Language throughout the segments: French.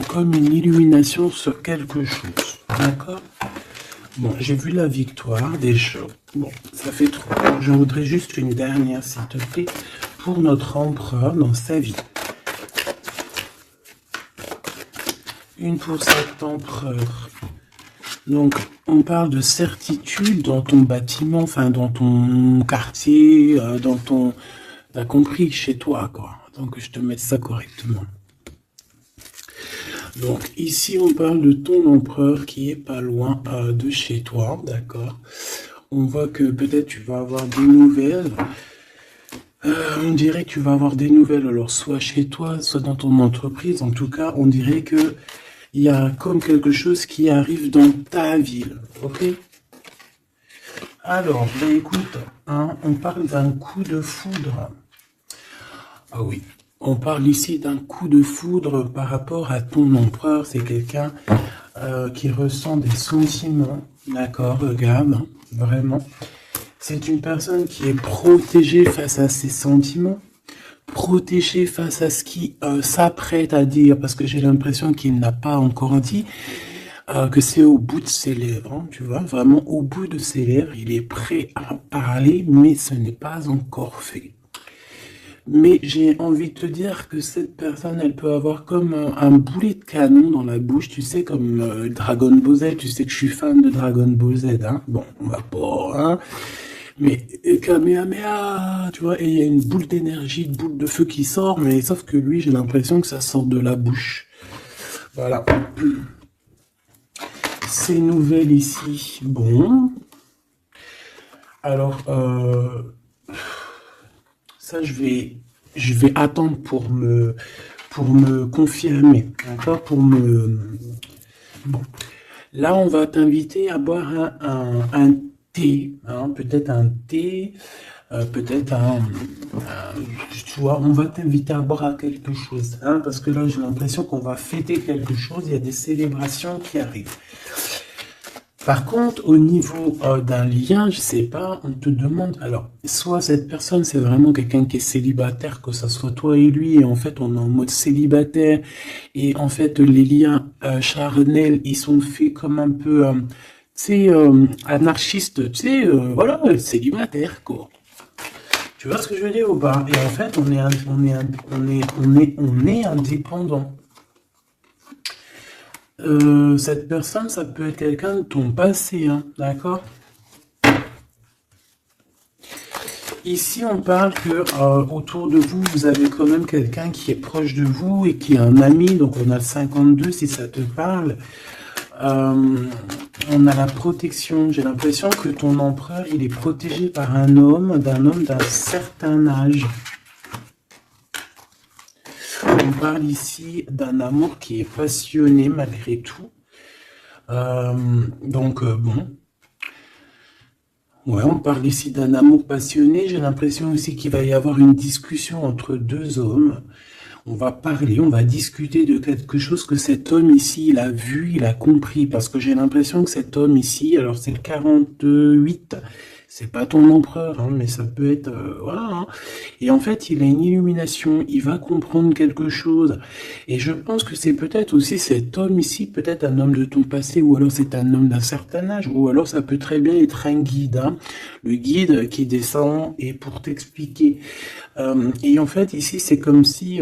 comme une illumination sur quelque chose. D'accord? Bon, j'ai vu la victoire déjà. Bon, ça fait trop. Je voudrais juste une dernière, s'il te plaît, pour notre empereur dans sa vie. Une pour cet empereur. Donc, on parle de certitude dans ton bâtiment, enfin, dans ton quartier, dans ton... T'as compris, chez toi, quoi. Donc, je te mette ça correctement. Donc, ici, on parle de ton empereur qui est pas loin de chez toi, d'accord? On voit que peut-être tu vas avoir des nouvelles. On dirait que tu vas avoir des nouvelles, alors soit chez toi, soit dans ton entreprise. En tout cas, on dirait que il y a comme quelque chose qui arrive dans ta ville, ok? Alors, ben écoute, hein, on parle d'un coup de foudre. Ah oui, on parle ici d'un coup de foudre par rapport à ton empereur. C'est quelqu'un qui ressent des sentiments, d'accord? Regarde, hein, vraiment. C'est une personne qui est protégée face à ses sentiments, protégée face à ce qui s'apprête à dire, parce que j'ai l'impression qu'il n'a pas encore dit, que c'est au bout de ses lèvres, hein, tu vois, vraiment au bout de ses lèvres, il est prêt à parler, mais ce n'est pas encore fait. Mais j'ai envie de te dire que cette personne, elle peut avoir comme un boulet de canon dans la bouche, tu sais, comme Dragon Ball Z, tu sais que je suis fan de Dragon Ball Z, hein, bon, on va pas, hein, mais Kamehameha, tu vois, et il y a une boule d'énergie, une boule de feu qui sort, mais sauf que lui, j'ai l'impression que ça sort de la bouche. Voilà. Ces nouvelles ici, bon. Alors, ça, je vais attendre pour me confirmer, d'accord, bon. Là, on va t'inviter à boire un thé, hein, peut-être un thé, peut-être tu vois, on va t'inviter à boire quelque chose, hein, parce que là, j'ai l'impression qu'on va fêter quelque chose, il y a des célébrations qui arrivent. Par contre, au niveau d'un lien, je sais pas, on te demande, alors, soit cette personne, c'est vraiment quelqu'un qui est célibataire, que ça soit toi et lui, et en fait, on est en mode célibataire, et en fait, les liens charnels, ils sont faits comme un peu, tu sais, anarchistes, tu sais, voilà, célibataire, quoi. Tu vois ce que je veux dire ou pas? Et en fait, on est indépendant. Cette personne, ça peut être quelqu'un de ton passé, hein, d'accord? Ici, on parle que autour de vous, vous avez quand même quelqu'un qui est proche de vous et qui est un ami. Donc, on a le 52 si ça te parle. On a la protection. J'ai l'impression que ton empereur, il est protégé par un homme d'un certain âge. On parle ici d'un amour qui est passionné malgré tout. Bon. Ouais, on parle ici d'un amour passionné. J'ai l'impression aussi qu'il va y avoir une discussion entre deux hommes. On va parler, on va discuter de quelque chose que cet homme ici, il a vu, il a compris. Parce que j'ai l'impression que cet homme ici, alors c'est le 48, c'est pas ton empereur, hein, mais ça peut être... voilà. Hein. Et en fait, il a une illumination, il va comprendre quelque chose. Et je pense que c'est peut-être aussi cet homme ici, peut-être un homme de ton passé, ou alors c'est un homme d'un certain âge, ou alors ça peut très bien être un guide. Hein, le guide qui descend et pour t'expliquer. Et en fait, ici, c'est comme si...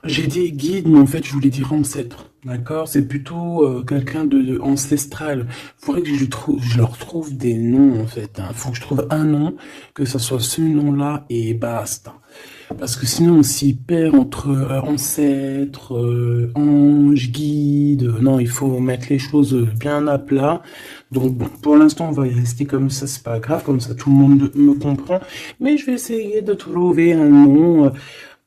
j'ai dit guide, mais en fait, je voulais dire ancêtre. D'accord? C'est plutôt quelqu'un de ancestral. Il faudrait que je leur trouve des noms, en fait. Il faut que je trouve un nom, que ce soit ce nom-là, et basta. Parce que sinon, on s'y perd entre ancêtre, ange, guide. Non, il faut mettre les choses bien à plat. Donc bon, pour l'instant, on va y rester comme ça, c'est pas grave. Comme ça, tout le monde me comprend. Mais je vais essayer de trouver un nom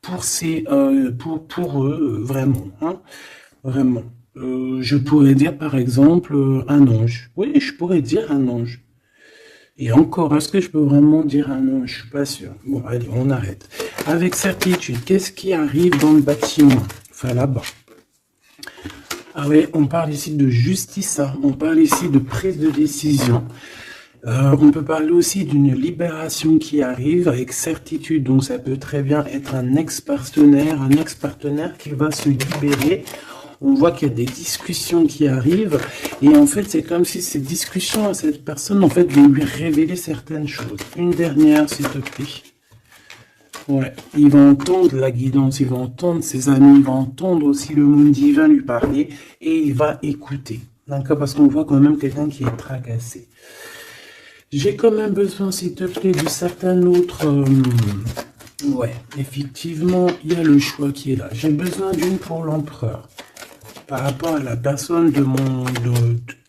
pour eux, vraiment, hein, vraiment. Je pourrais dire par exemple un ange. Oui, je pourrais dire un ange. Et encore, est-ce que je peux vraiment dire un ange? Je suis pas sûr. Bon, allez, on arrête. Avec certitude, qu'est-ce qui arrive dans le bâtiment? Enfin, là-bas. Ah oui, on parle ici de justice, hein. On parle ici de prise de décision. On peut parler aussi d'une libération qui arrive avec certitude. Donc ça peut très bien être un ex-partenaire qui va se libérer. On voit qu'il y a des discussions qui arrivent et en fait c'est comme si ces discussions à cette personne en fait vont lui révéler certaines choses. Une dernière s'il te plaît. Ouais, il va entendre la guidance, il va entendre ses amis, il va entendre aussi le monde divin lui parler et il va écouter. D'accord, parce qu'on voit quand même quelqu'un qui est tracassé. J'ai quand même besoin, s'il te plaît, de certains autres... Ouais, effectivement, il y a le choix qui est là. J'ai besoin d'une pour l'empereur. Par rapport à la personne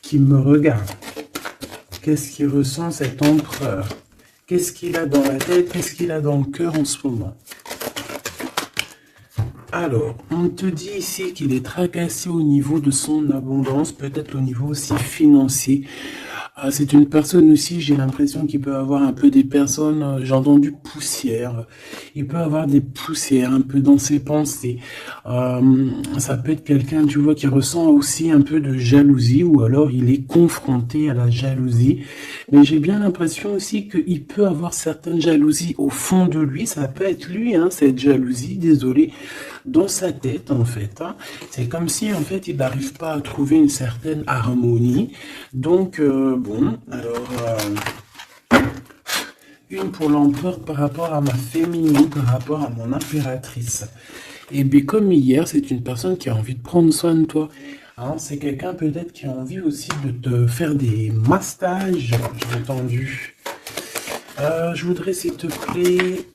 qui me regarde. Qu'est-ce qu'il ressent cet empereur? Qu'est-ce qu'il a dans la tête? Qu'est-ce qu'il a dans le cœur en ce moment? Alors, on te dit ici qu'il est tracassé au niveau de son abondance, peut-être au niveau aussi financier. C'est une personne aussi, j'ai l'impression qu'il peut avoir un peu des personnes, j'ai entendu poussière, il peut avoir des poussières un peu dans ses pensées. Ça peut être quelqu'un, tu vois, qui ressent aussi un peu de jalousie ou alors il est confronté à la jalousie. Mais j'ai bien l'impression aussi qu'il peut avoir certaines jalousies au fond de lui, ça peut être lui, hein, cette jalousie, désolé, dans sa tête en fait. Hein. C'est comme si en fait il n'arrive pas à trouver une certaine harmonie. Donc bon, alors une pour l'empereur par rapport à ma féminine, par rapport à mon impératrice. Et bien comme hier, c'est une personne qui a envie de prendre soin de toi. Hein, c'est quelqu'un peut-être qui a envie aussi de te faire des massages, j'ai entendu. Je voudrais s'il te plaît...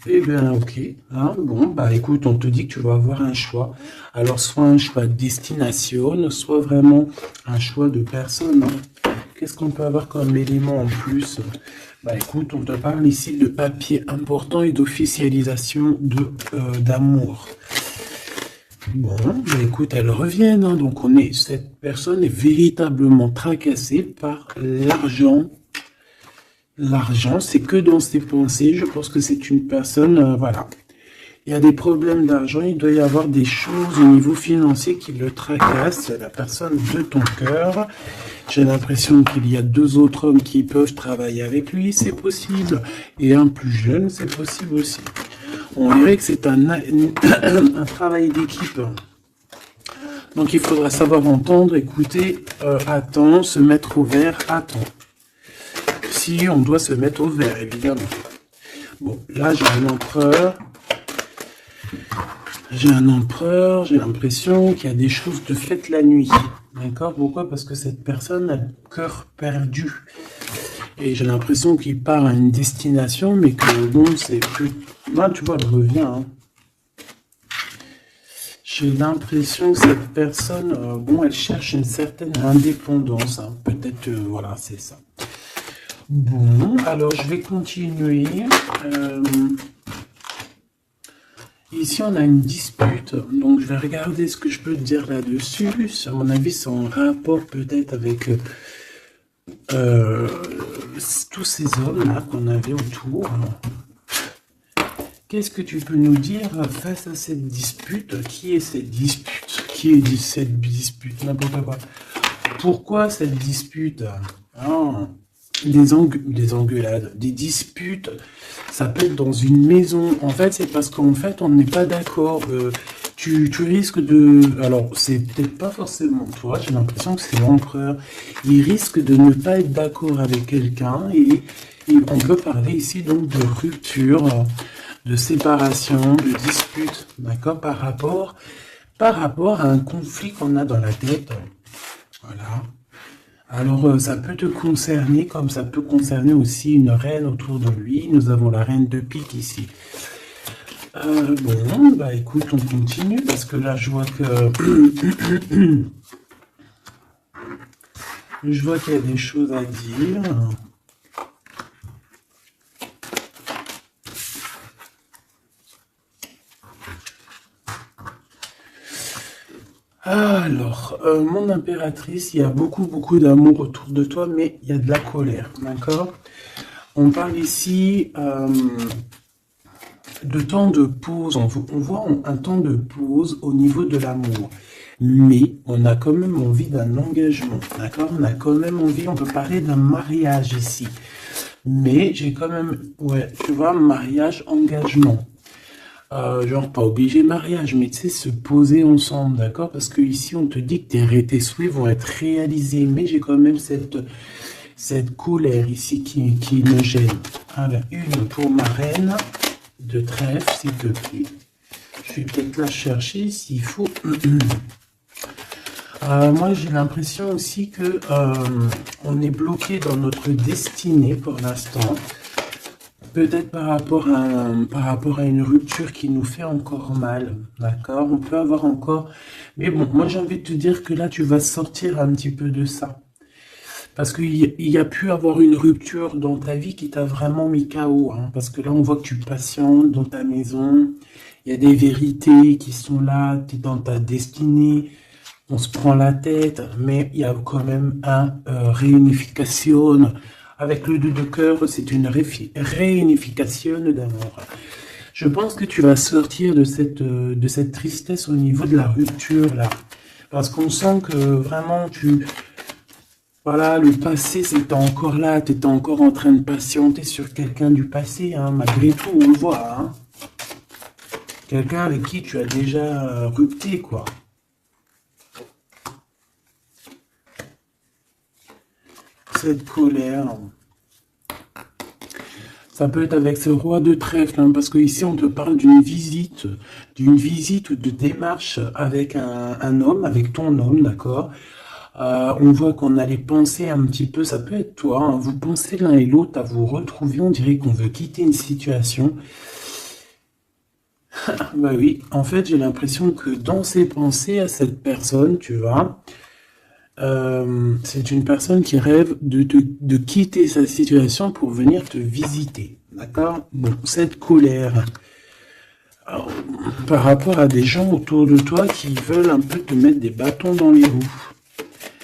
Eh bien, ok. Hein, bon, bah écoute, on te dit que tu vas avoir un choix. Alors, soit un choix de destination, soit vraiment un choix de personne. Hein. Qu'est-ce qu'on peut avoir comme élément en plus? Bah écoute, on te parle ici de papier important et d'officialisation d'amour. Bon, bah écoute, elles reviennent. Hein, donc, cette personne est véritablement tracassée par l'argent. L'argent, c'est que dans ses pensées. Je pense que c'est une personne, voilà. Il y a des problèmes d'argent, il doit y avoir des choses au niveau financier qui le tracassent. La personne de ton cœur. J'ai l'impression qu'il y a 2 autres hommes qui peuvent travailler avec lui, c'est possible. Et un plus jeune, c'est possible aussi. On dirait que c'est un travail d'équipe. Donc il faudra savoir entendre, écouter, attends, se mettre au vert, attends. Si on doit se mettre au vert, évidemment. Bon, là j'ai un empereur. J'ai l'impression qu'il y a des choses de faites la nuit. D'accord? Pourquoi? Parce que cette personne a le cœur perdu. Et j'ai l'impression qu'il part à une destination, mais que bon, c'est plus... Là, tu vois, elle revient. Hein. J'ai l'impression que cette personne, bon, elle cherche une certaine indépendance. Hein. Peut-être, voilà, c'est ça. Bon, alors je vais continuer. Ici, on a une dispute. Donc, je vais regarder ce que je peux dire là-dessus. À mon avis, c'est en rapport peut-être avec tous ces hommes-là qu'on avait autour. Qu'est-ce que tu peux nous dire face à cette dispute? Qui est cette dispute? Qui est cette dispute? N'importe quoi. Pourquoi cette dispute? Des engueulades, des disputes, ça peut être dans une maison. En fait, c'est parce qu'en fait, on n'est pas d'accord. Tu risques de... Alors, c'est peut-être pas forcément toi, j'ai l'impression que c'est l'empereur. Il risque de ne pas être d'accord avec quelqu'un et on peut parler ici donc de rupture, de séparation, de dispute, d'accord, par rapport à un conflit qu'on a dans la tête. Voilà. Alors, ça peut te concerner, comme ça peut concerner aussi une reine autour de lui. Nous avons la reine de pique ici. Bon, bah écoute, on continue, parce que là, je vois que... je vois qu'il y a des choses à dire. Alors, mon impératrice, il y a beaucoup d'amour autour de toi, mais il y a de la colère, d'accord? On parle ici de temps de pause, on voit un temps de pause au niveau de l'amour. mais on a quand même envie d'un engagement, d'accord? On a quand même envie, on peut parler d'un mariage ici. Mais j'ai quand même, ouais, tu vois, mariage, engagement. Genre, pas obligé mariage, mais tu sais, se poser ensemble, d'accord? Parce que ici, on te dit que tes souhaits vont être réalisés, mais j'ai quand même cette colère ici qui me gêne. Alors, une pour ma reine de trèfle, s'il te plaît. Je vais peut-être la chercher s'il faut. Moi, j'ai l'impression aussi que on est bloqué dans notre destinée pour l'instant. Peut-être par rapport à une rupture qui nous fait encore mal, d'accord? On peut avoir encore... Mais bon, moi j'ai envie de te dire que là, tu vas sortir un petit peu de ça. Parce qu'il y a pu avoir une rupture dans ta vie qui t'a vraiment mis KO, hein. Parce que là, on voit que tu patientes dans ta maison. Il y a des vérités qui sont là, tu es dans ta destinée. On se prend la tête, mais il y a quand même un réunification. Avec le 2 de cœur, c'est une réunification d'amour. Je pense que tu vas sortir de cette tristesse au niveau de la rupture, là. Parce qu'on sent que vraiment, voilà, le passé, c'était encore là. Tu étais encore en train de patienter sur quelqu'un du passé, hein, malgré tout, on le voit, hein. Quelqu'un avec qui tu as déjà rupté, quoi. Cette colère, ça peut être avec ce roi de trèfle, hein, parce que ici on te parle d'une visite ou de démarche avec un homme, avec ton homme, d'accord. On voit qu'on a les pensées un petit peu, ça peut être toi, hein, vous pensez l'un et l'autre à vous retrouver, on dirait qu'on veut quitter une situation. Bah oui, en fait j'ai l'impression que dans ses pensées à cette personne, tu vois, c'est une personne qui rêve de quitter sa situation pour venir te visiter. D'accord? Bon, cette colère alors, par rapport à des gens autour de toi qui veulent un peu te mettre des bâtons dans les roues.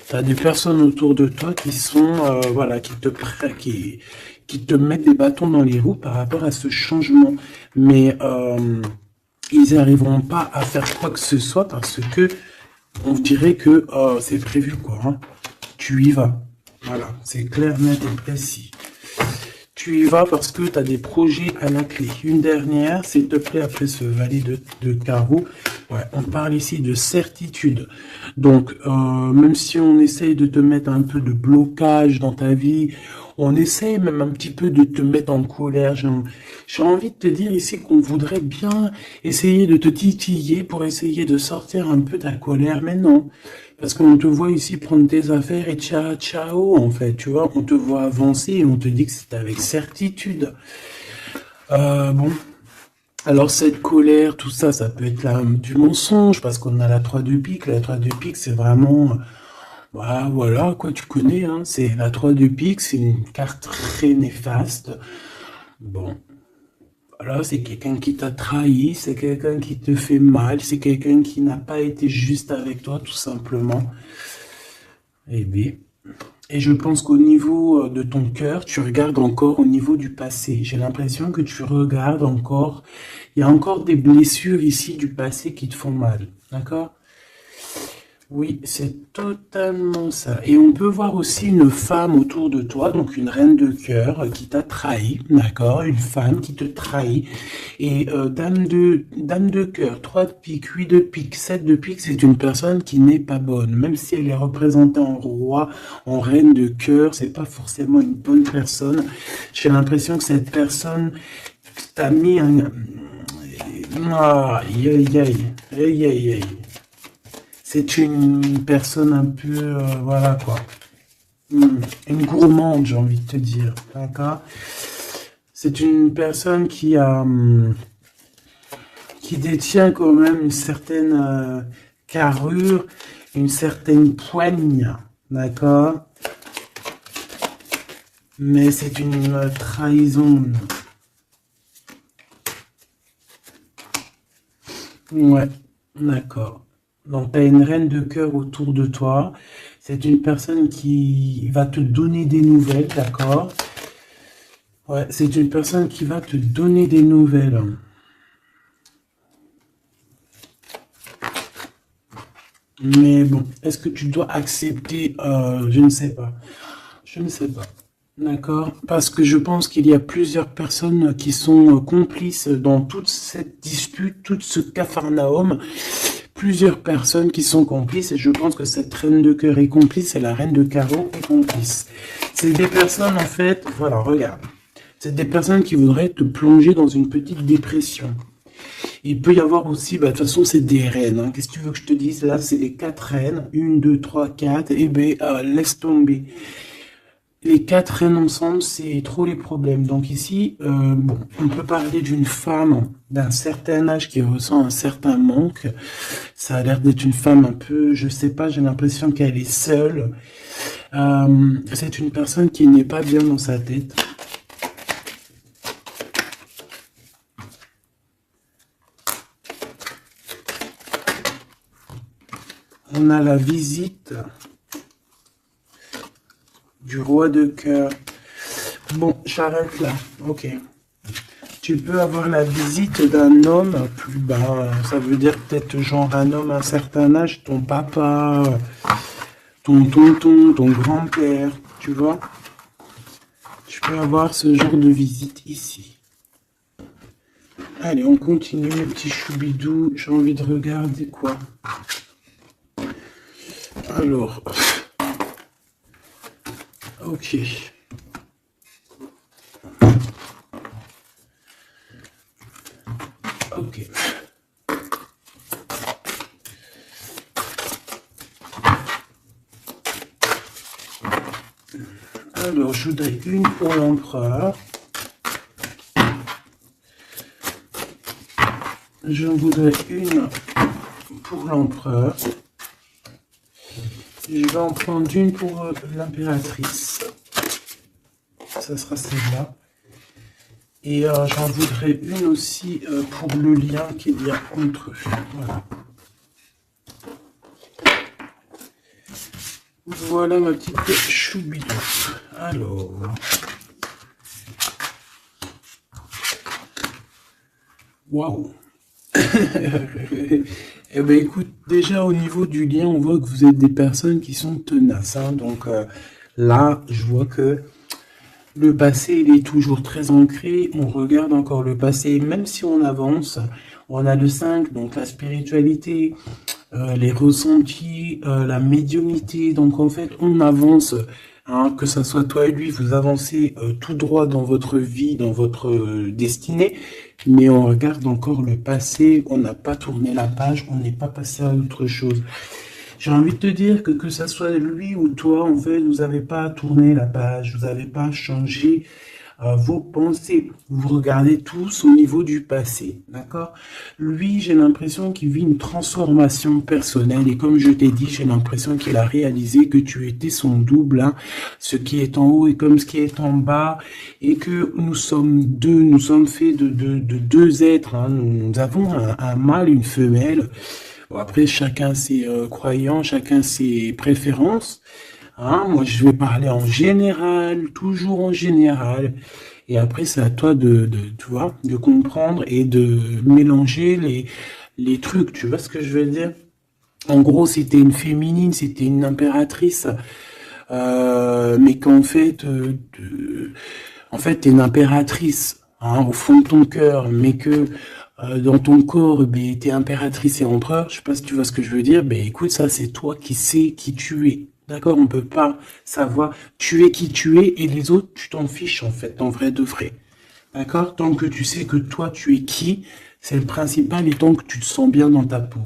Tu as des personnes autour de toi qui sont, voilà, qui te mettent des bâtons dans les roues par rapport à ce changement. Mais ils n'arriveront pas à faire quoi que ce soit parce que on dirait que c'est prévu, quoi, hein. Tu y vas. Voilà, c'est clair, net et précis. Tu y vas parce que tu as des projets à la clé. Une dernière, s'il te plaît, après ce valet de carreau. Ouais, on parle ici de certitude. Donc, même si on essaye de te mettre un peu de blocage dans ta vie, on essaye même un petit peu de te mettre en colère. J'ai envie de te dire ici qu'on voudrait bien essayer de te titiller pour essayer de sortir un peu ta colère, mais non. Parce qu'on te voit ici prendre tes affaires et ciao, ciao, en fait, tu vois. On te voit avancer et on te dit que c'est avec certitude. Bon. Alors cette colère, tout ça, ça peut être du mensonge, parce qu'on a la 3 de pique. La 3 de pique, c'est vraiment... Bah, voilà, quoi, tu connais, hein. C'est la 3 de pique, c'est une carte très néfaste. Bon, voilà, c'est quelqu'un qui t'a trahi, c'est quelqu'un qui te fait mal, c'est quelqu'un qui n'a pas été juste avec toi, tout simplement. Eh bien, et je pense qu'au niveau de ton cœur, tu regardes encore au niveau du passé. J'ai l'impression que tu regardes encore. Il y a encore des blessures ici du passé qui te font mal. D'accord? Oui, c'est totalement ça. Et on peut voir aussi une femme autour de toi, donc une reine de cœur qui t'a trahi, d'accord? Une femme qui te trahit. Et dame de cœur, 3 de pique, 8 de pique, 7 de pique, c'est une personne qui n'est pas bonne. Même si elle est représentée en roi, en reine de cœur, c'est pas forcément une bonne personne. J'ai l'impression que cette personne t'a mis un... Aïe, aïe, aïe, aïe, aïe, aïe. C'est une personne un peu, voilà quoi, une gourmande, j'ai envie de te dire, d'accord? C'est une personne qui détient quand même une certaine carrure, une certaine poigne, d'accord? Mais c'est une trahison. Ouais, d'accord. Donc, tu as une reine de cœur autour de toi. C'est une personne qui va te donner des nouvelles, d'accord? Ouais, c'est une personne qui va te donner des nouvelles. Mais bon, est-ce que tu dois accepter? Je ne sais pas. Je ne sais pas. D'accord? Parce que je pense qu'il y a plusieurs personnes qui sont complices dans toute cette dispute, tout ce capharnaüm. Plusieurs personnes qui sont complices et je pense que cette reine de cœur est complice et la reine de carreau est complice. C'est des personnes, en fait, voilà, regarde. C'est des personnes qui voudraient te plonger dans une petite dépression. Il peut y avoir aussi, bah, de toute façon, c'est des reines. Hein. Qu'est-ce que tu veux que je te dise? Là, c'est les 4 reines. Une, deux, trois, quatre. Eh ben, laisse tomber. Les 4 reines ensemble, c'est trop les problèmes. Donc ici, bon, on peut parler d'une femme d'un certain âge qui ressent un certain manque. Ça a l'air d'être une femme un peu, je sais pas, j'ai l'impression qu'elle est seule. C'est une personne qui n'est pas bien dans sa tête. On a la visite du roi de cœur. Bon, j'arrête là. Ok. Tu peux avoir la visite d'un homme plus bas. Ça veut dire peut-être genre un homme à un certain âge, ton papa, ton tonton, ton grand-père, tu vois. Tu peux avoir ce genre de visite ici. Allez, on continue, mes petits choubidous. J'ai envie de regarder quoi. Alors, ok. Ok. Alors, je voudrais une pour l'empereur. Je voudrais une pour l'empereur. Je vais en prendre une pour l'impératrice. Ça sera celle-là. Et j'en voudrais une aussi pour le lien qu'il y a entre eux. Voilà. Voilà ma petite choubidou. Alors. Waouh. Eh ben écoute, déjà au niveau du lien, on voit que vous êtes des personnes qui sont tenaces. Hein. Donc là, je vois que le passé, il est toujours très ancré. On regarde encore le passé, même si on avance. On a le 5, donc la spiritualité, les ressentis, la médiumnité. Donc en fait, on avance. Hein, que ça soit toi et lui, vous avancez tout droit dans votre vie, dans votre destinée, mais on regarde encore le passé, on n'a pas tourné la page, on n'est pas passé à autre chose. J'ai envie de te dire que ça soit lui ou toi, en fait, vous n'avez pas tourné la page, vous n'avez pas changé vos pensées. Vous regardez tous au niveau du passé, d'accord? Lui, j'ai l'impression qu'il vit une transformation personnelle et comme je t'ai dit, j'ai l'impression qu'il a réalisé que tu étais son double, hein, ce qui est en haut et comme ce qui est en bas et que nous sommes deux, nous sommes faits de deux êtres, hein, nous avons un mâle, une femelle. Bon, après, chacun ses croyants, chacun ses préférences. Hein, moi, je vais parler en général, toujours en général. Et après, c'est à toi tu vois, de comprendre et de mélanger les trucs. Tu vois ce que je veux dire? En gros, c'était une féminine, c'était une impératrice, mais qu'en fait, en fait, t'es une impératrice, hein, au fond de ton cœur, mais que dans ton corps, ben, t'es impératrice et empereur. Je sais pas si tu vois ce que je veux dire. Ben, écoute, ça, c'est toi qui sais qui tu es. D'accord, on peut pas savoir. Tu es qui tu es et les autres, tu t'en fiches en fait, en vrai de vrai. D'accord? Tant que tu sais que toi, tu es qui, c'est le principal et tant que tu te sens bien dans ta peau.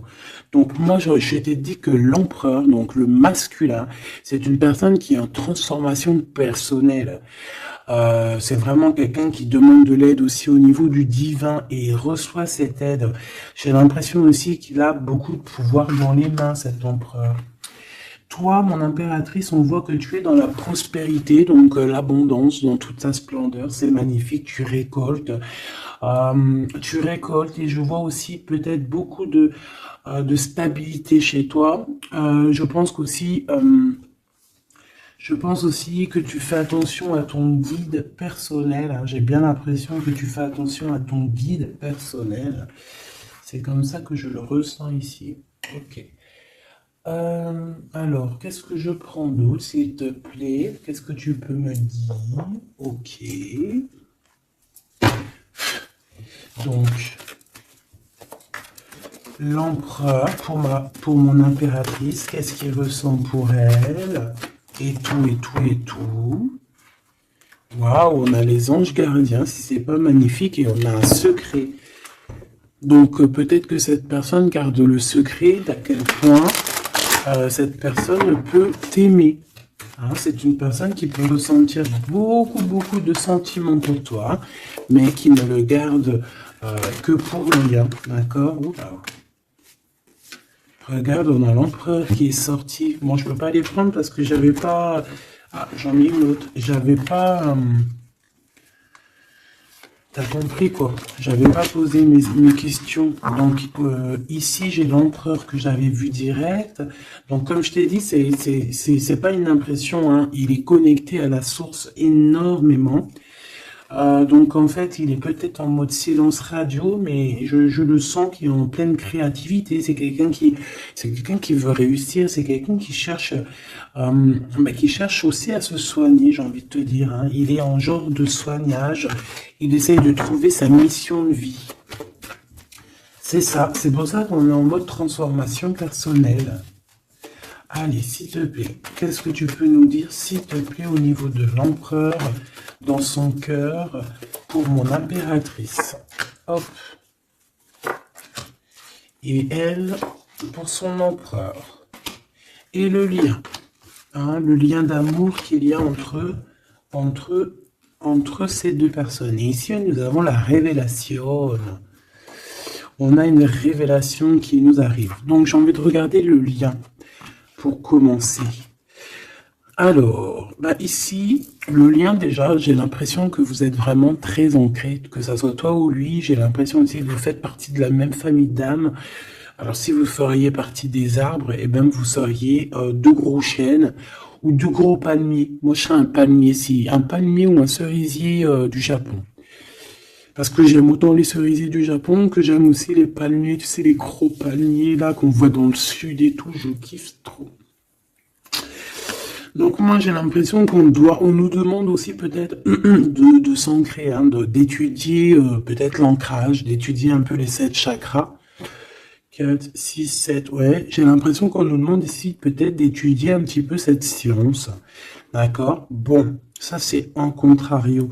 Donc moi, je t'ai dit que l'empereur, donc le masculin, c'est une personne qui est en transformation personnelle. C'est vraiment quelqu'un qui demande de l'aide aussi au niveau du divin et reçoit cette aide. J'ai l'impression aussi qu'il a beaucoup de pouvoir dans les mains, cet empereur. Toi, mon impératrice, on voit que tu es dans la prospérité, donc l'abondance dans toute sa splendeur. C'est magnifique, tu récoltes et je vois aussi peut-être beaucoup de stabilité chez toi. Je pense aussi que tu fais attention à ton guide personnel. Hein. J'ai bien l'impression que tu fais attention à ton guide personnel. C'est comme ça que je le ressens ici. Ok. Alors, qu'est-ce que je prends d'autre, s'il te plaît? Qu'est-ce que tu peux me dire? Ok. Donc, l'empereur pour mon impératrice, qu'est-ce qu'il ressent pour elle? Et tout, et tout, et tout. Waouh, on a les anges gardiens, si c'est pas magnifique, et on a un secret. Donc, peut-être que cette personne garde le secret d'à quel point cette personne peut t'aimer. Hein, c'est une personne qui peut ressentir beaucoup, beaucoup de sentiments pour toi, mais qui ne le garde que pour le lien. D'accord? Oula. Regarde, on a l'empereur qui est sorti. Bon, je peux pas les prendre parce que j'avais pas... Ah, j'en ai une autre. J'avais pas... T'as compris quoi? J'avais pas posé mes questions. Donc ici j'ai l'empereur que j'avais vu direct. Donc comme je t'ai dit, c'est pas une impression, hein. Il est connecté à la source énormément. Donc en fait, il est peut-être en mode silence radio, mais je le sens qu'il est en pleine créativité. C'est quelqu'un qui veut réussir. C'est quelqu'un qui cherche aussi à se soigner. J'ai envie de te dire, hein. Il est en genre de soignage. Il essaye de trouver sa mission de vie. C'est ça. C'est pour ça qu'on est en mode transformation personnelle. Allez, s'il te plaît, qu'est-ce que tu peux nous dire, s'il te plaît, au niveau de l'empereur, dans son cœur, pour mon impératrice? Hop. Et elle, pour son empereur. Et le lien. Hein, le lien d'amour qu'il y a entre ces deux personnes. Et ici, nous avons la révélation. On a une révélation qui nous arrive. Donc, j'ai envie de regarder le lien pour commencer. Alors, ici, le lien déjà, j'ai l'impression que vous êtes vraiment très ancrés, que ça soit toi ou lui. J'ai l'impression aussi que vous faites partie de la même famille d'âmes. Alors, si vous feriez partie des arbres, eh bien, vous seriez deux gros chênes ou deux gros palmiers. Moi, je serais un palmier, un palmier ou un cerisier du Japon. Parce que j'aime autant les cerisiers du Japon que j'aime aussi les palmiers, tu sais, les gros palmiers là qu'on voit dans le sud et tout, je kiffe trop. Donc moi j'ai l'impression on nous demande aussi peut-être de s'ancrer, hein, d'étudier peut-être l'ancrage, d'étudier un peu les 7 chakras. 4, 6, 7, ouais. J'ai l'impression qu'on nous demande ici peut-être d'étudier un petit peu cette science. D'accord? Bon, ça c'est en contrario.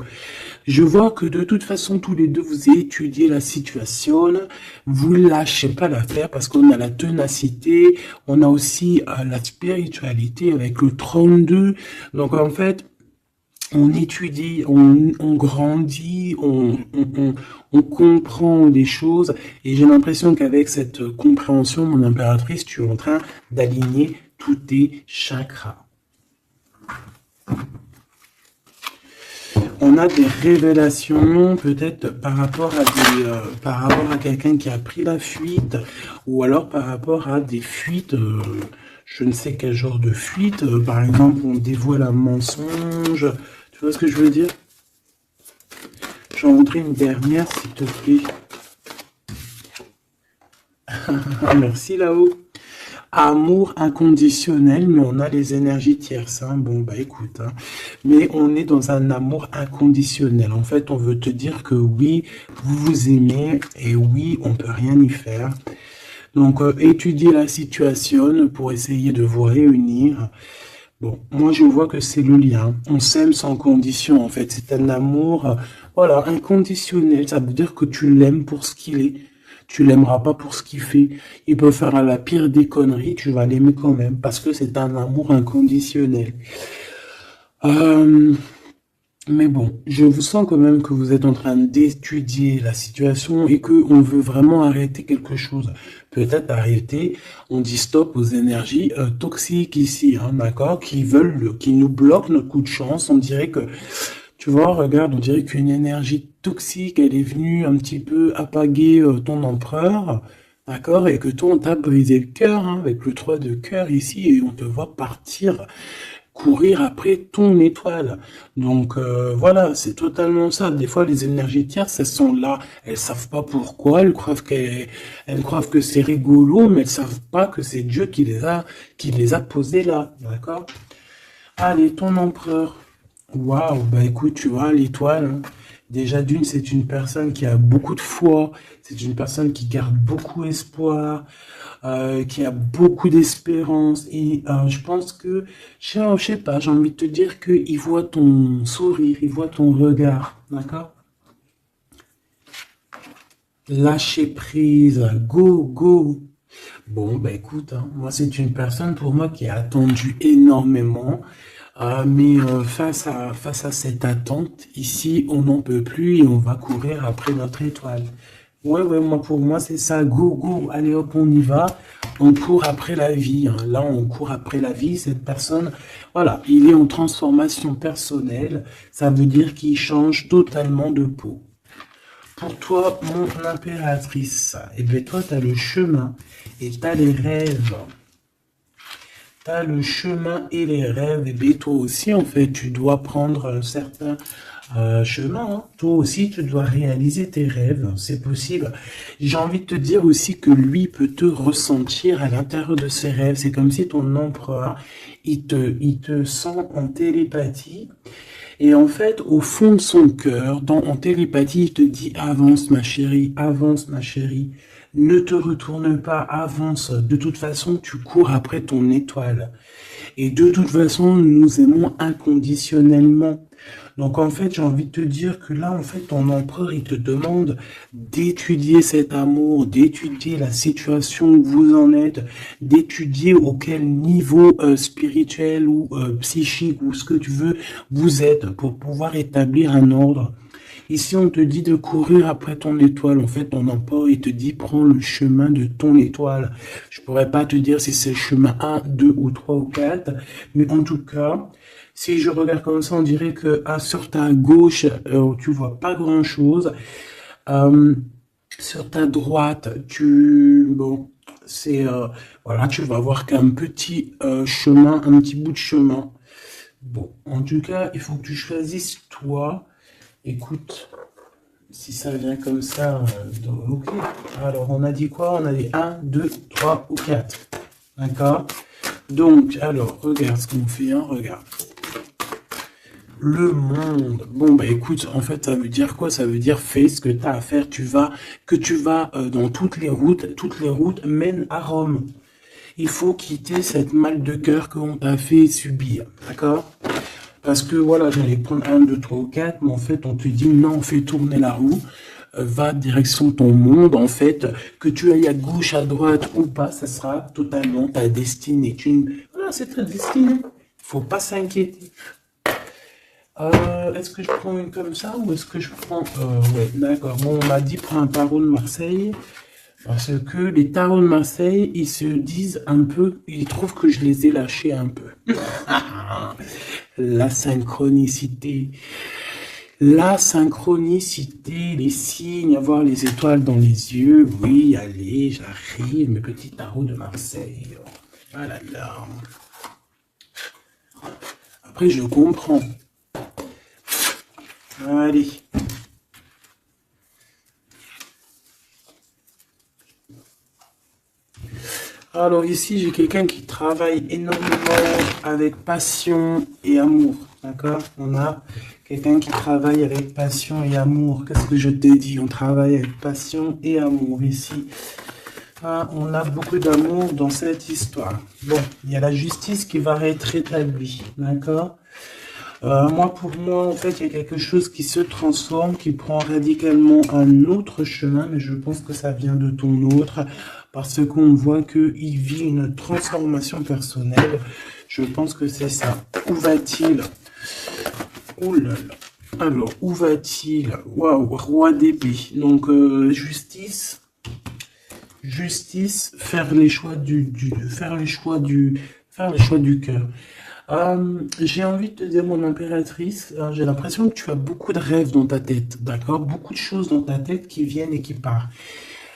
Je vois que de toute façon, tous les deux, vous étudiez la situation. Vous ne lâchez pas l'affaire parce qu'on a la ténacité. On a aussi la spiritualité avec le 32. Donc en fait, on étudie, on grandit, on comprend des choses. Et j'ai l'impression qu'avec cette compréhension, mon impératrice, tu es en train d'aligner tous tes chakras. On a des révélations, peut-être par rapport à quelqu'un qui a pris la fuite, ou alors par rapport à des fuites, je ne sais quel genre de fuite. Par exemple, on dévoile un mensonge. Tu vois ce que je veux dire? J'en voudrais une dernière, s'il te plaît. Merci là-haut. Amour inconditionnel, mais on a les énergies tierces. Hein. Bon, écoute, hein. Mais on est dans un amour inconditionnel. En fait, on veut te dire que oui, vous vous aimez et oui, on peut rien y faire. Donc, étudiez la situation pour essayer de vous réunir. Bon, moi, je vois que c'est le lien. On s'aime sans condition, en fait. C'est un amour, voilà, inconditionnel. Ça veut dire que tu l'aimes pour ce qu'il est. Tu l'aimeras pas pour ce qu'il fait. Il peut faire la pire des conneries, tu vas l'aimer quand même, parce que c'est un amour inconditionnel. Mais bon, je vous sens quand même que vous êtes en train d'étudier la situation et que on veut vraiment arrêter quelque chose. Peut-être arrêter, on dit stop aux énergies toxiques ici, hein, d'accord, qui nous bloquent notre coup de chance. On dirait que, tu vois, regarde, on dirait qu'une énergie toxique, elle est venue un petit peu apaguer ton empereur, d'accord, et que toi, on t'a brisé le cœur, hein, avec le 3 de cœur ici, et on te voit partir courir après ton étoile. Donc voilà, c'est totalement ça. Des fois, les énergies tierces, elles sont là, elles savent pas pourquoi, elles croient que c'est rigolo, mais elles savent pas que c'est Dieu qui les a posées là, d'accord? Allez, ton empereur. Waouh, bah écoute, tu vois, l'étoile, hein, déjà d'une, c'est une personne qui a beaucoup de foi, c'est une personne qui garde beaucoup espoir, qui a beaucoup d'espérance. Et je pense que, je sais pas, j'ai envie de te dire qu'il voit ton sourire, il voit ton regard, d'accord? Lâcher prise, go, go. Bon, bah écoute, hein, moi c'est une personne pour moi qui a attendu énormément, mais face à cette attente, ici on n'en peut plus et on va courir après notre étoile. Ouais, ouais, moi pour moi c'est ça, go, go, allez hop, on y va, on court après la vie, hein. Là on court après la vie, cette personne, voilà, il est en transformation personnelle, ça veut dire qu'il change totalement de peau. Pour toi, mon impératrice, et bien toi, tu as le chemin et tu as les rêves. Tu as le chemin et les rêves. Et bien toi aussi, en fait, tu dois prendre un certain chemin, hein. Toi aussi, tu dois réaliser tes rêves. C'est possible. J'ai envie de te dire aussi que lui peut te ressentir à l'intérieur de ses rêves. C'est comme si ton empereur, il te sent en télépathie. Et en fait, au fond de son cœur, en télépathie, il te dit avance ma chérie, ne te retourne pas, avance. De toute façon, tu cours après ton étoile. Et de toute façon, nous nous aimons inconditionnellement. Donc en fait, j'ai envie de te dire que là, en fait, ton empereur, il te demande d'étudier cet amour, d'étudier la situation où vous en êtes, d'étudier auquel niveau spirituel ou psychique ou ce que tu veux vous êtes pour pouvoir établir un ordre. Ici, on te dit de courir après ton étoile. En fait, ton empereur, il te dit, prends le chemin de ton étoile. Je pourrais pas te dire si c'est le chemin 1, 2 ou 3 ou 4, mais en tout cas, si je regarde comme ça, on dirait que sur ta gauche, tu vois pas grand-chose. Euh, Sur ta droite, bon, voilà, tu vas voir qu'un petit chemin, un petit bout de chemin. Bon, en tout cas, il faut que tu choisisses toi. Écoute, si ça vient comme ça, ok. Alors, on a dit quoi? On a dit 1, 2, 3 ou 4. D'accord? Donc, alors, regarde ce qu'on fait, hein, regarde. Le monde. Bon, bah écoute, en fait, ça veut dire quoi? Ça veut dire fais ce que tu as à faire. Tu vas dans toutes les routes mènent à Rome. Il faut quitter cette mal de cœur qu'on t'a fait subir. D'accord? Parce que voilà, j'allais prendre 1, 2, 3 ou 4, mais en fait, on te dit non, fais tourner la roue, va direction ton monde, en fait, que tu ailles à gauche, à droite ou pas, ça sera totalement ta destinée. Voilà, c'est ta destinée. Faut pas s'inquiéter. Est-ce que je prends une comme ça ou est-ce que je prends... ouais, d'accord. Bon, on m'a dit prends un tarot de Marseille. Parce que les tarots de Marseille, ils se disent un peu, ils trouvent que je les ai lâchés un peu. La synchronicité. La synchronicité, les signes, avoir les étoiles dans les yeux. Oui, allez, j'arrive, mes petits tarots de Marseille. Ah là là. Après, je comprends. Allez. Alors ici, j'ai quelqu'un qui travaille énormément avec passion et amour. D'accord? On a quelqu'un qui travaille avec passion et amour. Qu'est-ce que je t'ai dit? On travaille avec passion et amour ici. Ah, on a beaucoup d'amour dans cette histoire. Bon, il y a la justice qui va être rétablie. D'accord? Pour moi, en fait, il y a quelque chose qui se transforme, qui prend radicalement un autre chemin, mais je pense que ça vient de ton autre, parce qu'on voit qu'il vit une transformation personnelle. Je pense que c'est ça. Où va-t-il? Ouh là là. Alors, où va-t-il? Waouh, roi d'épée. Donc, justice, faire les choix faire les choix du cœur. J'ai envie de te dire, mon impératrice, j'ai l'impression que tu as beaucoup de rêves dans ta tête, d'accord? Beaucoup de choses dans ta tête qui viennent et qui partent.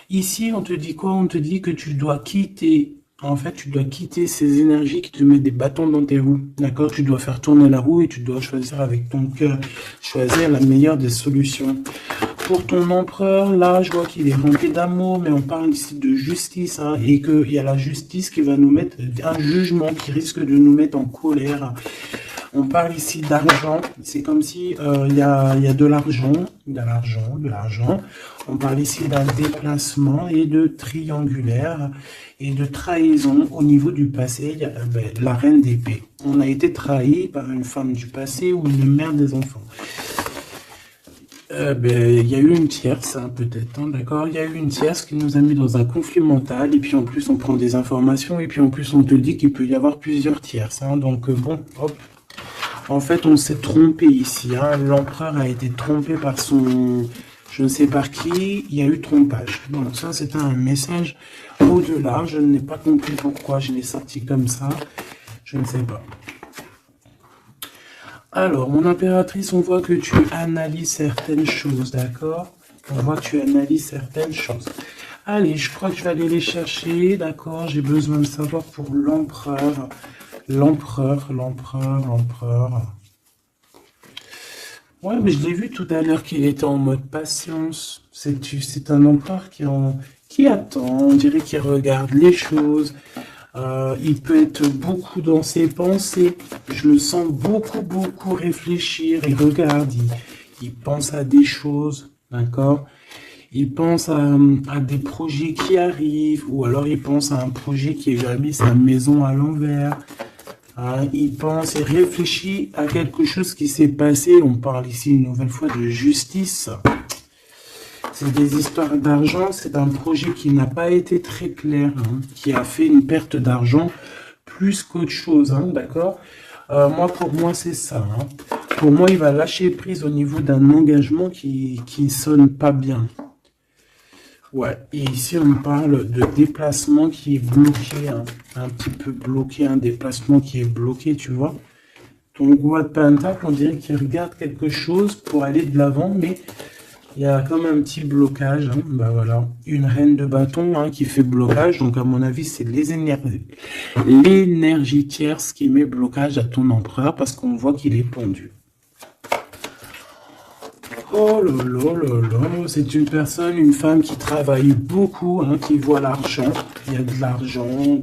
Ici, on te dit quoi? On te dit que tu dois quitter En fait, tu dois quitter ces énergies qui te mettent des bâtons dans tes roues. D'accord? Tu dois faire tourner la roue et tu dois choisir avec ton cœur, choisir la meilleure des solutions. Pour ton empereur, là, je vois qu'il est rempli d'amour, mais on parle ici de justice, hein, et qu'il y a la justice qui va nous mettre, un jugement qui risque de nous mettre en colère. On parle ici d'argent, c'est comme si il y a de l'argent, de l'argent. On parle ici d'un déplacement et de triangulaire et de trahison au niveau du passé. Il y a la reine d'épée. On a été trahi par une femme du passé ou une mère des enfants. Il y a eu une tierce, hein, peut-être, hein, d'accord? Il y a eu une tierce qui nous a mis dans un conflit mental, et puis en plus on prend des informations, et puis en plus on te dit qu'il peut y avoir plusieurs tierces, hein, donc bon, hop. En fait, on s'est trompé ici, hein. L'empereur a été trompé par son... Je ne sais par qui, il y a eu trompage. Donc ça, c'était un message au-delà. Je n'ai pas compris pourquoi je l'ai sorti comme ça. Je ne sais pas. Alors, mon impératrice, on voit que tu analyses certaines choses, d'accord? On voit que tu analyses certaines choses. Allez, je crois que je vais aller les chercher, d'accord? J'ai besoin de savoir pour l'empereur. L'empereur. Ouais, mais je l'ai vu tout à l'heure qu'il était en mode patience. C'est un empereur qui attend, on dirait qu'il regarde les choses. Il peut être beaucoup dans ses pensées. Je le sens beaucoup réfléchir. Il regarde, il pense à des choses, d'accord? Il pense à des projets qui arrivent, ou alors il pense à un projet qui a mis sa maison à l'envers. Il pense et réfléchit à quelque chose qui s'est passé. On parle ici une nouvelle fois de justice. C'est des histoires d'argent. C'est un projet qui n'a pas été très clair, hein, qui a fait une perte d'argent plus qu'autre chose, hein, d'accord? Pour moi, c'est ça. Hein. Pour moi, il va lâcher prise au niveau d'un engagement qui sonne pas bien. Ouais, et ici on parle de déplacement qui est bloqué, hein, un petit peu bloqué, un déplacement qui est bloqué, tu vois. Ton roi de pentacle, on dirait qu'il regarde quelque chose pour aller de l'avant, mais il y a comme un petit blocage. Hein. Bah voilà, une reine de bâton, hein, qui fait blocage, donc à mon avis c'est l'énergie tierce qui met blocage à ton empereur parce qu'on voit qu'il est pendu. Oh là là là là, c'est une personne, une femme qui travaille beaucoup, hein, qui voit l'argent. Il y a de l'argent.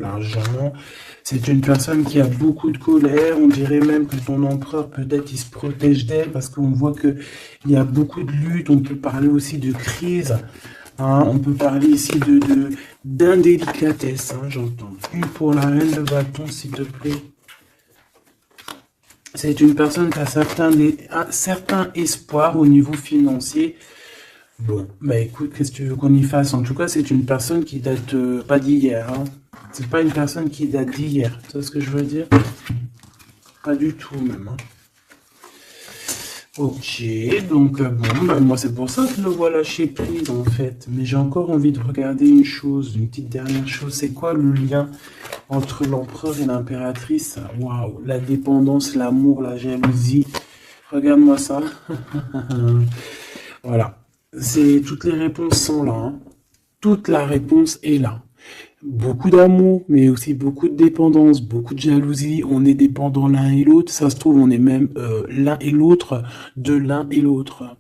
C'est une personne qui a beaucoup de colère. On dirait même que ton empereur, peut-être, il se protège d'elle parce qu'on voit que il y a beaucoup de luttes. On peut parler aussi de crise. Hein, on peut parler ici d'indélicatesse, hein, j'entends. Une pour la reine de bâton, s'il te plaît. C'est une personne qui a un certain espoir au niveau financier. Bon, bah écoute, qu'est-ce que tu veux qu'on y fasse? En tout cas, c'est une personne qui date pas d'hier. Hein. C'est pas une personne qui date d'hier. Tu vois ce que je veux dire? Pas du tout même. Hein. Ok, donc bon, bah, moi c'est pour ça que le vois lâcher prise en fait. Mais j'ai encore envie de regarder une chose, une petite dernière chose. C'est quoi le lien entre l'empereur et l'impératrice? Waouh, la dépendance, l'amour, la jalousie. Regarde-moi ça. Voilà. Toutes les réponses sont là. Hein. Toute la réponse est là. Beaucoup d'amour, mais aussi beaucoup de dépendance, beaucoup de jalousie. On est dépendants l'un et l'autre. Ça se trouve, on est même l'un et l'autre de l'un et l'autre.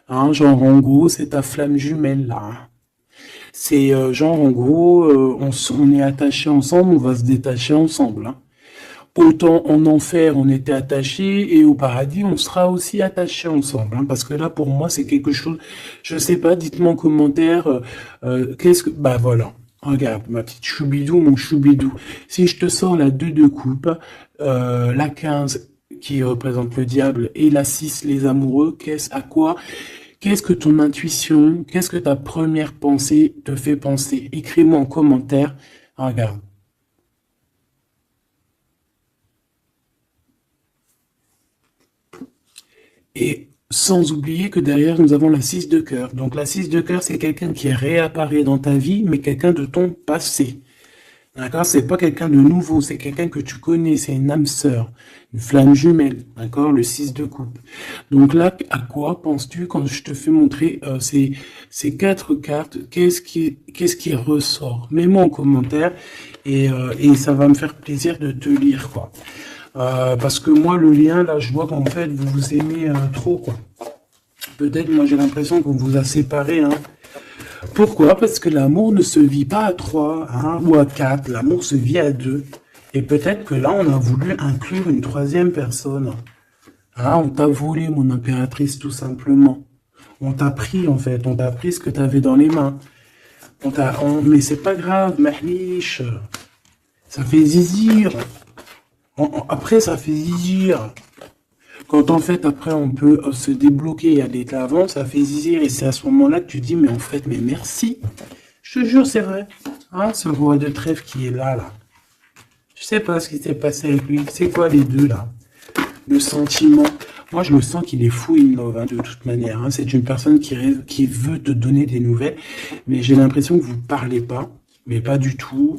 Hein, genre, en gros, c'est ta flamme jumelle, là. C'est genre, en gros, on est attachés ensemble, on va se détacher ensemble. Hein. Autant en enfer, on était attachés, et au paradis, on sera aussi attachés ensemble. Hein, parce que là, pour moi, c'est quelque chose... Je sais pas, dites-moi en commentaire, qu'est-ce que... Bah voilà. Regarde, ma petite choubidou, mon choubidou. Si je te sors la 2 de coupe, la 15 qui représente le diable et la 6 les amoureux, qu'est-ce que ton intuition, qu'est-ce que ta première pensée te fait penser? Écris-moi en commentaire. Regarde. Et sans oublier que derrière, nous avons la 6 de cœur. Donc la 6 de cœur, c'est quelqu'un qui réapparaît dans ta vie, mais quelqu'un de ton passé. D'accord? C'est pas quelqu'un de nouveau, c'est quelqu'un que tu connais, c'est une âme sœur, une flamme jumelle, d'accord? Le 6 de coupe. Donc là, à quoi penses-tu quand je te fais montrer ces quatre cartes? Qu'est-ce qui ressort? Mets-moi en commentaire et ça va me faire plaisir de te lire, quoi. Parce que moi, le lien, là, je vois qu'en fait, vous vous aimez trop, quoi. Peut-être, moi, j'ai l'impression qu'on vous a séparés, hein. Pourquoi? Parce que l'amour ne se vit pas à trois, hein, ou à quatre. L'amour se vit à deux. Et peut-être que là, on a voulu inclure une troisième personne. Ah, on t'a volé, mon impératrice, tout simplement. On t'a pris, en fait. On t'a pris ce que tu avais dans les mains. Mais c'est pas grave, mahlish. Ça fait zizir. Après, ça fait zizir. Quand en fait, après, on peut se débloquer et aller de l'avant, ça fait zizir. Et c'est à ce moment-là que tu dis, mais en fait, mais merci. Je te jure, c'est vrai. Hein, ce roi de trèfle qui est là. Je sais pas ce qui s'est passé avec lui. C'est quoi les deux, là? Le sentiment. Moi, je le sens qu'il est fou in love, hein, de toute manière. Hein. C'est une personne qui veut te donner des nouvelles. Mais j'ai l'impression que vous parlez pas. Mais pas du tout.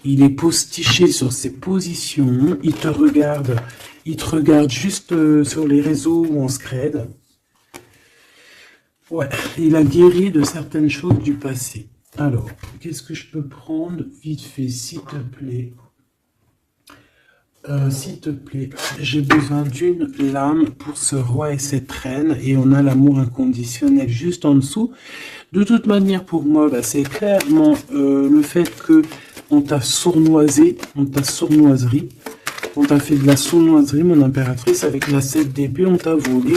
Il est postiché sur ses positions. Il te regarde juste sur les réseaux où on se crède. Ouais, il a guéri de certaines choses du passé. Alors, qu'est-ce que je peux prendre vite fait, s'il te plaît? S'il te plaît, j'ai besoin d'une lame pour ce roi et cette reine, et on a l'amour inconditionnel juste en dessous. De toute manière, pour moi, bah, c'est clairement le fait que on t'a sournoisé, on t'a sournoiserie, on t'a fait de la sournoiserie, mon impératrice, avec la 7 d'épée, on t'a volé.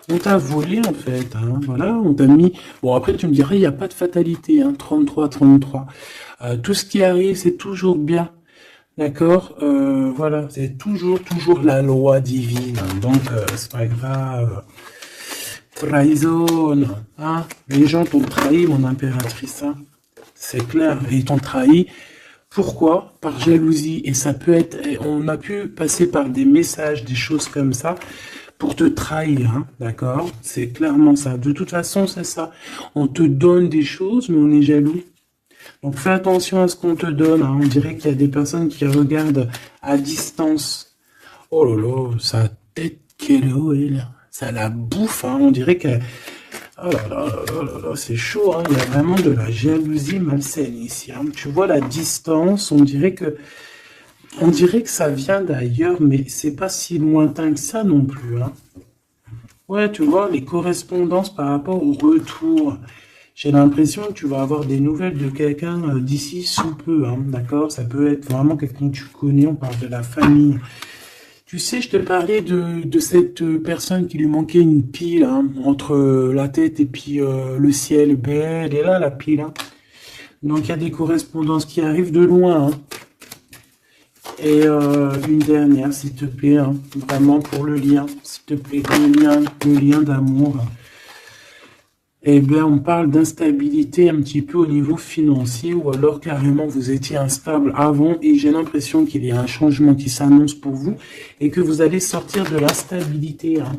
On t'a volé, en fait, hein, voilà, on t'a mis... Bon, après, tu me dirais, il n'y a pas de fatalité, hein, 33. Tout ce qui arrive, c'est toujours bien. D'accord, voilà, c'est toujours la loi divine. Donc, c'est pas grave. Trahison, hein. Les gens t'ont trahi, mon impératrice, hein. C'est clair, ils t'ont trahi. Pourquoi? Par jalousie. Et ça peut être, on a pu passer par des messages, des choses comme ça, pour te trahir, hein, d'accord? C'est clairement ça. De toute façon, c'est ça. On te donne des choses, mais on est jaloux. Donc fais attention à ce qu'on te donne, hein. On dirait qu'il y a des personnes qui regardent à distance. Oh là là, sa tête qu'elle est, ça la bouffe, hein. On dirait que... Oh là là, c'est chaud, hein. Il y a vraiment de la jalousie malsaine ici, hein. Tu vois la distance, on dirait que ça vient d'ailleurs, mais c'est pas si lointain que ça non plus, hein. Ouais, tu vois, les correspondances par rapport au retour. J'ai l'impression que tu vas avoir des nouvelles de quelqu'un d'ici sous peu, hein, d'accord? Ça peut être vraiment quelqu'un que tu connais, on parle de la famille. Tu sais, je te parlais de cette personne qui lui manquait une pile, hein, entre la tête et puis le ciel. Ben, elle est là, la pile, hein. Donc, il y a des correspondances qui arrivent de loin, hein. Et une dernière, s'il te plaît, hein, vraiment pour le lien, s'il te plaît, le lien d'amour. Eh bien, on parle d'instabilité un petit peu au niveau financier, ou alors carrément vous étiez instable avant, et j'ai l'impression qu'il y a un changement qui s'annonce pour vous, et que vous allez sortir de l'instabilité, hein.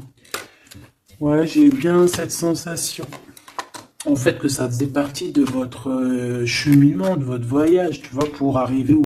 Ouais, j'ai bien cette sensation. En fait, que ça faisait partie de votre cheminement, de votre voyage, tu vois, pour arriver